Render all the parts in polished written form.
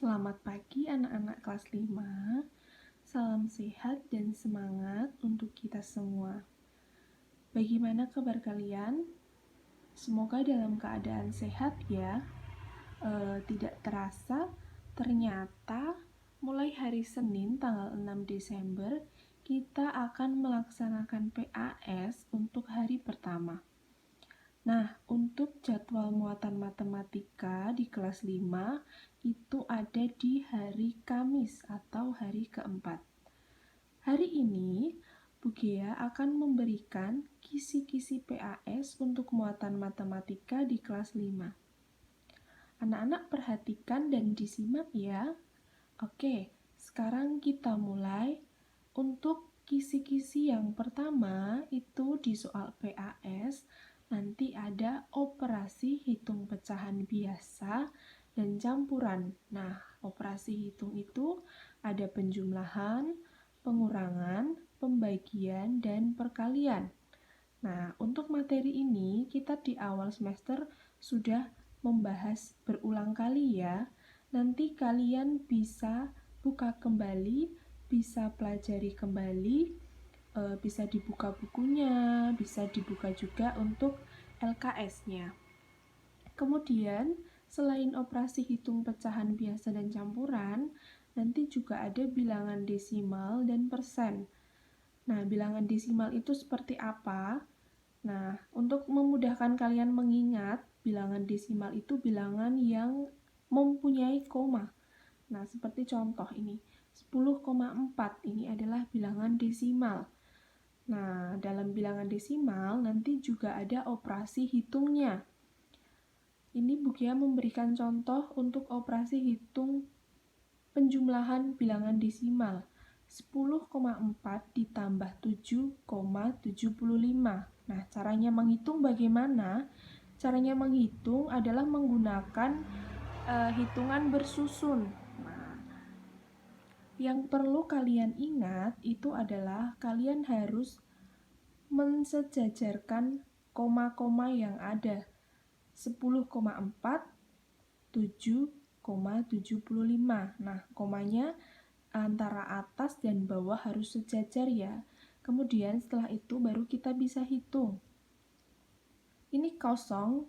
Selamat pagi anak-anak kelas 5. Salam sehat dan semangat untuk kita semua. Bagaimana kabar kalian? Semoga dalam keadaan sehat ya. Tidak terasa, ternyata mulai hari Senin tanggal 6 Desember kita akan melaksanakan PAS untuk hari pertama. Nah, untuk jadwal muatan matematika di kelas 5 itu ada di hari Kamis atau hari keempat. Hari ini, Bu Gea akan memberikan kisi-kisi PAS untuk muatan matematika di kelas 5. Anak-anak perhatikan dan disimak ya. Oke, sekarang kita mulai. Untuk kisi-kisi yang pertama itu di soal PAS, nanti ada operasi hitung pecahan biasa dan campuran. Nah, operasi hitung itu ada penjumlahan, pengurangan, pembagian, dan perkalian. Nah, untuk materi ini kita di awal semester sudah membahas berulang kali ya. Nanti kalian bisa buka kembali, bisa pelajari kembali, bisa dibuka bukunya, bisa dibuka juga untuk LKS-nya. Kemudian, selain operasi hitung pecahan biasa dan campuran, nanti juga ada bilangan desimal dan persen. Nah, bilangan desimal itu seperti apa? Nah, untuk memudahkan kalian mengingat, bilangan desimal itu bilangan yang mempunyai koma. Nah, seperti contoh ini, 10,4 ini adalah bilangan desimal. Nah, dalam bilangan desimal nanti juga ada operasi hitungnya. Ini Bu Gia memberikan contoh untuk operasi hitung penjumlahan bilangan desimal. 10,4 ditambah 7,75. Nah, caranya menghitung bagaimana? Caranya menghitung adalah menggunakan hitungan bersusun. Nah, yang perlu kalian ingat itu adalah kalian harus mensejajarkan koma-koma yang ada. 10,4, 7,75. Nah, komanya antara atas dan bawah harus sejajar ya. Kemudian setelah itu baru kita bisa hitung. Ini kosong,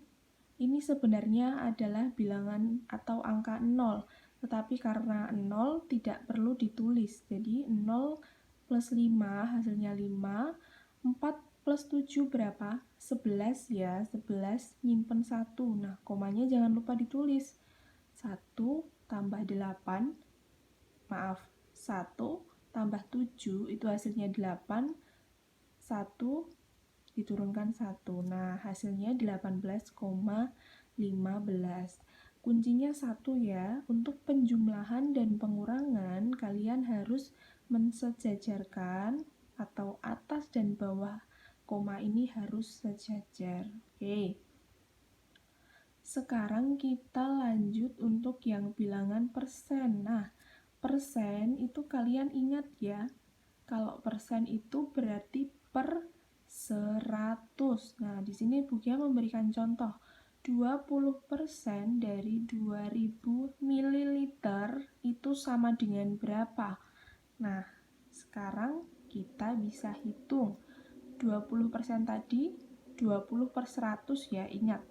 ini sebenarnya adalah bilangan atau angka 0, tetapi karena 0 tidak perlu ditulis. Jadi 0 plus 5 hasilnya 5, 4 plus 7 berapa? 11 ya, 11 nyimpen 1. Nah, komanya jangan lupa ditulis. 1 tambah 8, maaf, 1 tambah 7 itu hasilnya 8, 1 diturunkan 1. Nah, hasilnya 18,15. Kuncinya 1 ya. Untuk penjumlahan dan pengurangan, kalian harus mensejajarkan atau atas dan bawah koma ini harus sejajar. Oke. Sekarang kita lanjut untuk yang bilangan persen. Nah, persen itu kalian ingat ya. Kalau persen itu berarti per 100. Nah, di sini Bu Gia memberikan contoh. 20% dari 2000 ml itu sama dengan berapa? Nah, sekarang kita bisa hitung. 20% tadi 20 per 100 ya, ingat.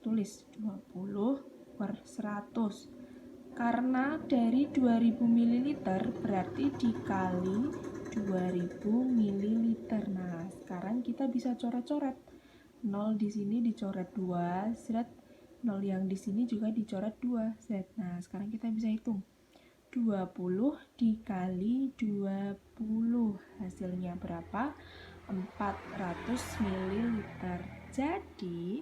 Tulis 20 per 100. Karena dari 2000 ml berarti dikali 2000 ml. Nah, sekarang kita bisa coret-coret. 0 di sini dicoret 2, zret. 0 yang di sini juga dicoret 2, zret. Nah, sekarang kita bisa hitung. 20 dikali 20. Hasilnya berapa? 400 ml. Jadi,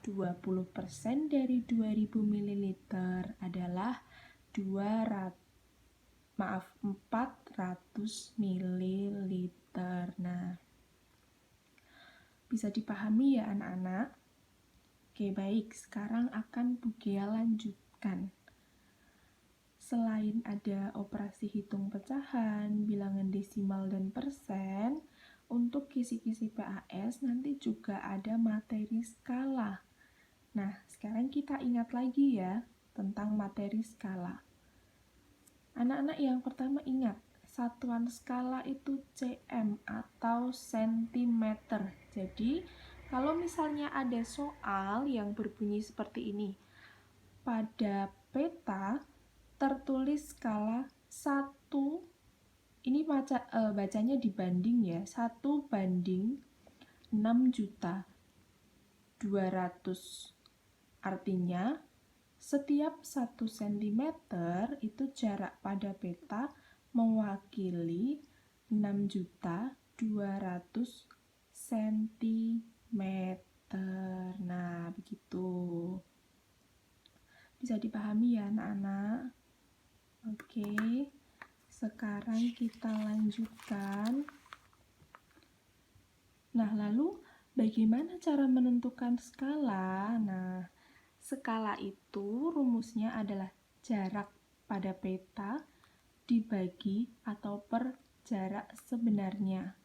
20% dari 2000 ml adalah 400 ml. Nah, bisa dipahami ya anak-anak? Oke, baik. Sekarang akan Bu Gia lanjutkan. Selain ada operasi hitung pecahan, bilangan desimal, dan persen, untuk kisi-kisi PAS nanti juga ada materi skala. Nah, sekarang kita ingat lagi ya tentang materi skala. Anak-anak yang pertama ingat, satuan skala itu cm atau sentimeter. Jadi, kalau misalnya ada soal yang berbunyi seperti ini, pada peta tertulis skala 1, ini bacanya dibanding ya, 1:6.200.000. Artinya, setiap 1 cm itu jarak pada peta mewakili 6.200.000 cm. Nah, begitu. Bisa dipahami ya anak-anak? Oke, sekarang kita lanjutkan. Nah, lalu bagaimana cara menentukan skala? Nah, skala itu rumusnya adalah jarak pada peta dibagi atau per jarak sebenarnya.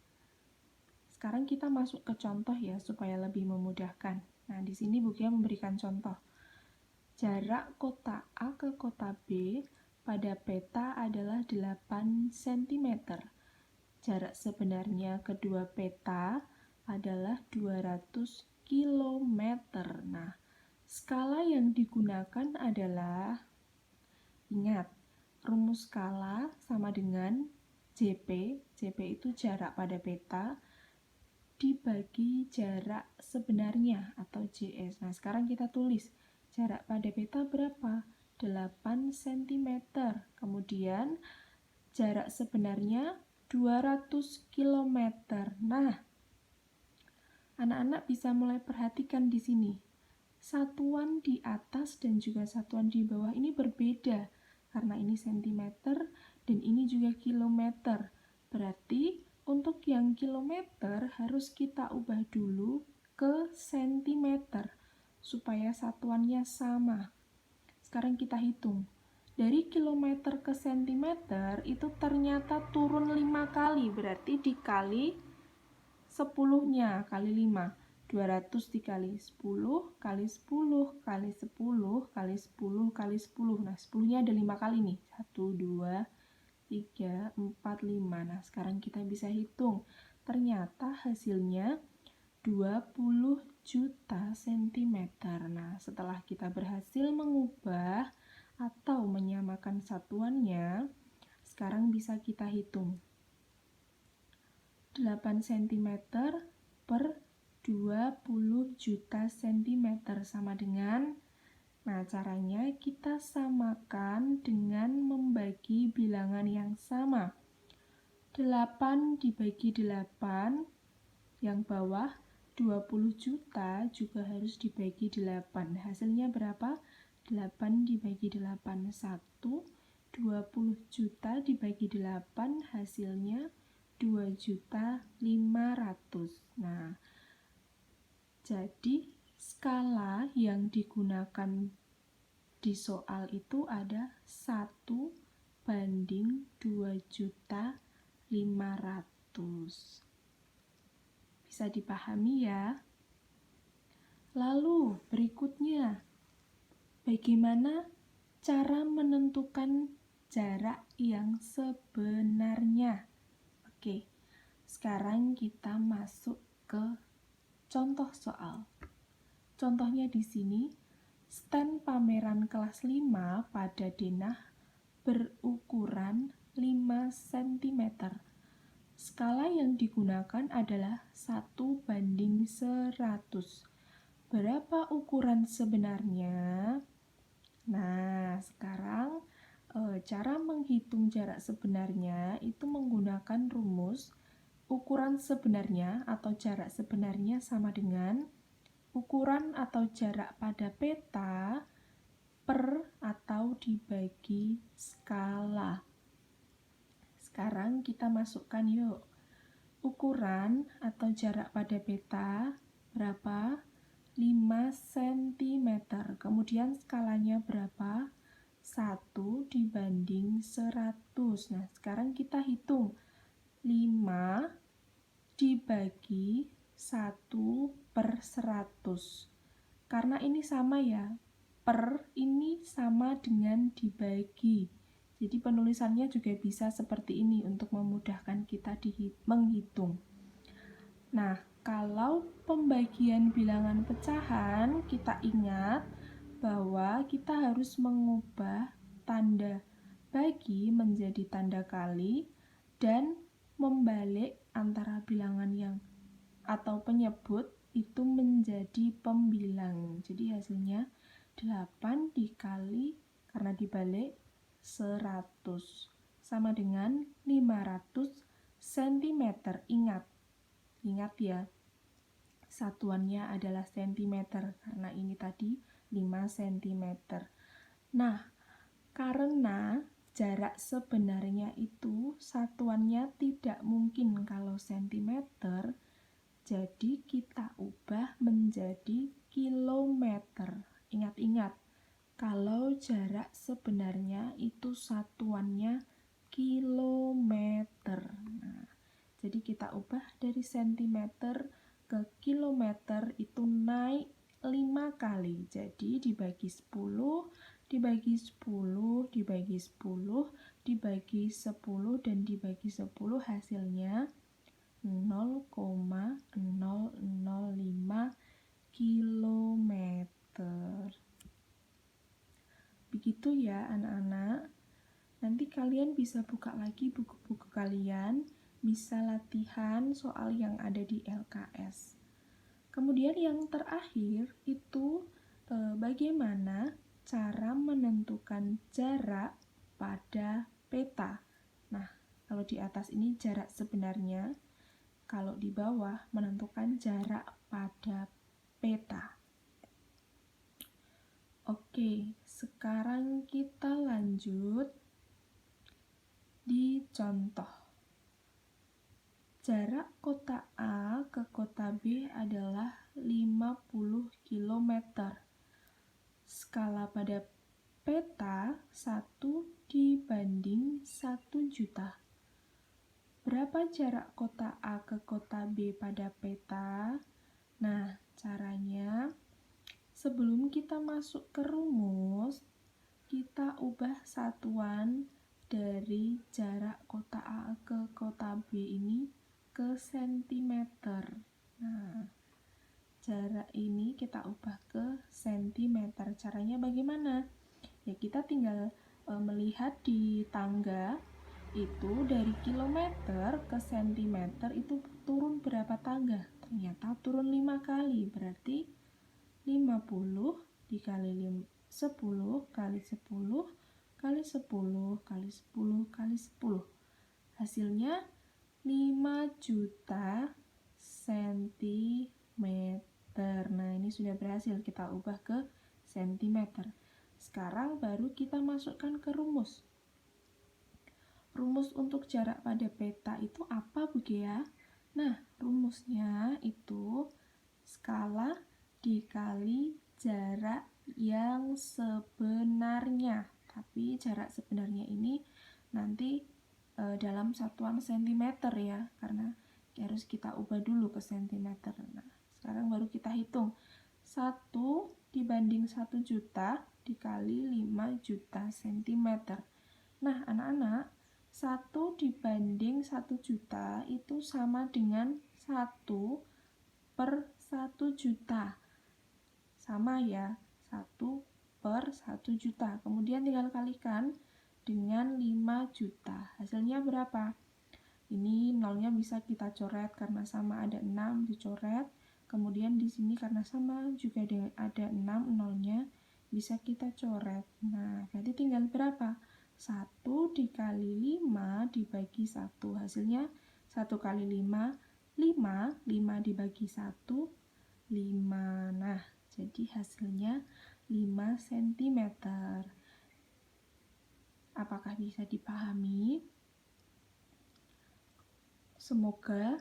Sekarang kita masuk ke contoh ya supaya lebih memudahkan. Nah, di sini bukunya memberikan contoh. Jarak kota A ke kota B pada peta adalah 8 cm. Jarak sebenarnya kedua peta adalah 200 km. Nah, skala yang digunakan adalah, ingat, rumus skala sama dengan JP. JP itu jarak pada peta dibagi jarak sebenarnya atau JS. Nah, sekarang kita tulis jarak pada peta berapa? 8 cm. Kemudian jarak sebenarnya 200 km. Nah, anak-anak bisa mulai perhatikan di sini. Satuan di atas dan juga satuan di bawah ini berbeda karena ini cm dan ini juga kilometer. Berarti untuk yang kilometer harus kita ubah dulu ke cm supaya satuannya sama. Sekarang kita hitung. Dari kilometer ke sentimeter itu ternyata turun 5 kali, berarti dikali 10-nya kali 5. 200 dikali 10 kali 10 kali 10 kali 10 kali 10. Nah, 10-nya ada 5 kali nih. 1, 2, 3, 4, 5. Nah, sekarang kita bisa hitung. Ternyata hasilnya 20 juta sentimeter. Nah, setelah kita berhasil mengubah atau menyamakan satuannya, sekarang bisa kita hitung. 8 cm per 20 juta sentimeter sama dengan, nah caranya kita samakan dengan membagi bilangan yang sama. 8 dibagi 8, yang bawah 20 juta juga harus dibagi 8. Hasilnya berapa? 8 dibagi 8. 1, 20 juta dibagi 8, hasilnya 2.500.000. Nah, jadi skala yang digunakan di soal itu ada 1:2.500.000. Bisa dipahami ya? Lalu berikutnya, bagaimana cara menentukan jarak yang sebenarnya? Oke, sekarang kita masuk ke contoh soal. Contohnya di sini, stand pameran kelas 5 pada denah berukuran 5 cm. Skala yang digunakan adalah 1:100. Berapa ukuran sebenarnya? Nah, sekarang cara menghitung jarak sebenarnya itu menggunakan rumus ukuran sebenarnya atau jarak sebenarnya sama dengan ukuran atau jarak pada peta per atau dibagi skala. Sekarang kita masukkan yuk. Ukuran atau jarak pada peta berapa? 5 cm. Kemudian skalanya berapa? 1:100. Nah, sekarang kita hitung. 5 dibagi 1/100. Karena ini sama ya. Per ini sama dengan dibagi. Jadi penulisannya juga bisa seperti ini untuk memudahkan kita menghitung. Nah, kalau pembagian bilangan pecahan, kita ingat bahwa kita harus mengubah tanda bagi menjadi tanda kali dan membalik antara bilangan yang atau penyebut itu menjadi pembilang. Jadi hasilnya 8 dikali karena dibalik 100 sama dengan 500 cm. Ingat ya, satuannya adalah sentimeter karena ini tadi 5 cm. Nah, karena jarak sebenarnya itu satuannya tidak mungkin kalau sentimeter, jadi kita ubah menjadi kilometer. Ingat-ingat, kalau jarak sebenarnya itu satuannya kilometer. Nah, jadi kita ubah dari sentimeter ke kilometer itu naik 5 kali. Jadi dibagi 10, dibagi 10, dibagi 10, dibagi 10, dan dibagi 10 hasilnya 0,005 kilometer. Begitu ya anak-anak. Nanti kalian bisa buka lagi buku-buku kalian, bisa latihan soal yang ada di LKS. Kemudian yang terakhir itu bagaimana cara menentukan jarak pada peta. Nah, kalau di atas ini jarak sebenarnya, kalau di bawah menentukan jarak pada peta. Oke, sekarang kita lanjut di contoh. Jarak kota A ke kota B adalah 50 km. Skala pada peta 1 dibanding 1 juta. Berapa jarak kota A ke kota B pada peta? Nah, caranya sebelum kita masuk ke rumus, kita ubah satuan dari jarak kota A ke kota B ini ke sentimeter. Nah, jarak ini kita ubah ke sentimeter. Caranya bagaimana? Ya, kita tinggal melihat di tangga itu dari kilometer ke sentimeter itu turun berapa tangga? Ternyata turun 5 kali, berarti 50 dikali 10 kali 10 kali 10 kali 10 kali 10. Hasilnya 5 juta sentimeter. Nah, ini sudah berhasil kita ubah ke sentimeter. Sekarang baru kita masukkan ke rumus. Rumus untuk jarak pada peta itu apa, Bu Gea? Nah, rumusnya itu skala dikali jarak yang sebenarnya. Tapi jarak sebenarnya ini nanti dalam satuan sentimeter ya, karena harus kita ubah dulu ke sentimeter. Nah, sekarang baru kita hitung. 1 dibanding 1 juta dikali 5 juta sentimeter. Nah, anak-anak, 1 dibanding 1 juta itu sama dengan 1 per 1 juta. Sama ya, 1 per 1 juta. Kemudian tinggal kalikan dengan 5 juta. Hasilnya berapa? Ini nolnya bisa kita coret karena sama ada 6 dicoret. Kemudian di sini karena sama juga ada 6 nolnya bisa kita coret. Nah, berarti tinggal berapa? 1 dikali 5 dibagi 1. Hasilnya 1 kali 5, 5. 5 dibagi 1, 5. Nah, jadi hasilnya 5 cm. Apakah bisa dipahami? Semoga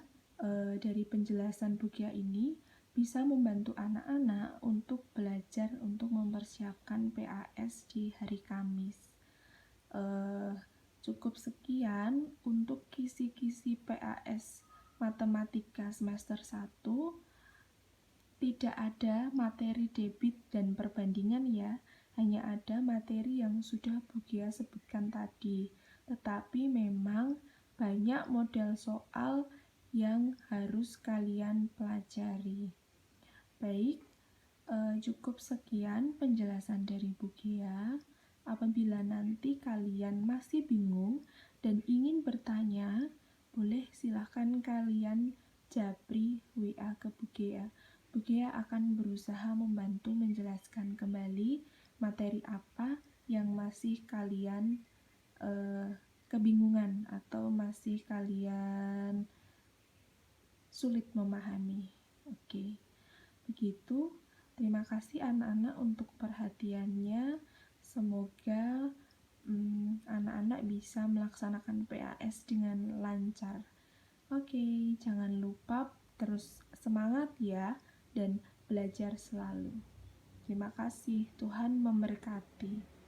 dari penjelasan Bu Gia ini bisa membantu anak-anak untuk belajar untuk mempersiapkan PAS di hari Kamis. Cukup sekian untuk kisi-kisi PAS Matematika semester 1. Tidak ada materi debit dan perbandingan ya. hanya ada materi yang sudah Bu Gia sebutkan tadi, tetapi memang banyak model soal yang harus kalian pelajari. Baik, cukup sekian penjelasan dari Bu Gia. Apabila nanti kalian masih bingung dan ingin bertanya, boleh silahkan kalian japri WA ke Bu Gia. Bu Gia akan berusaha membantu menjelaskan kembali materi apa yang masih kalian kebingungan atau masih kalian sulit memahami. Oke, begitu. Terima kasih anak-anak untuk perhatiannya. Semoga anak-anak bisa melaksanakan PAS dengan lancar. Oke, jangan lupa terus semangat ya dan belajar selalu. Terima kasih, Tuhan memberkati.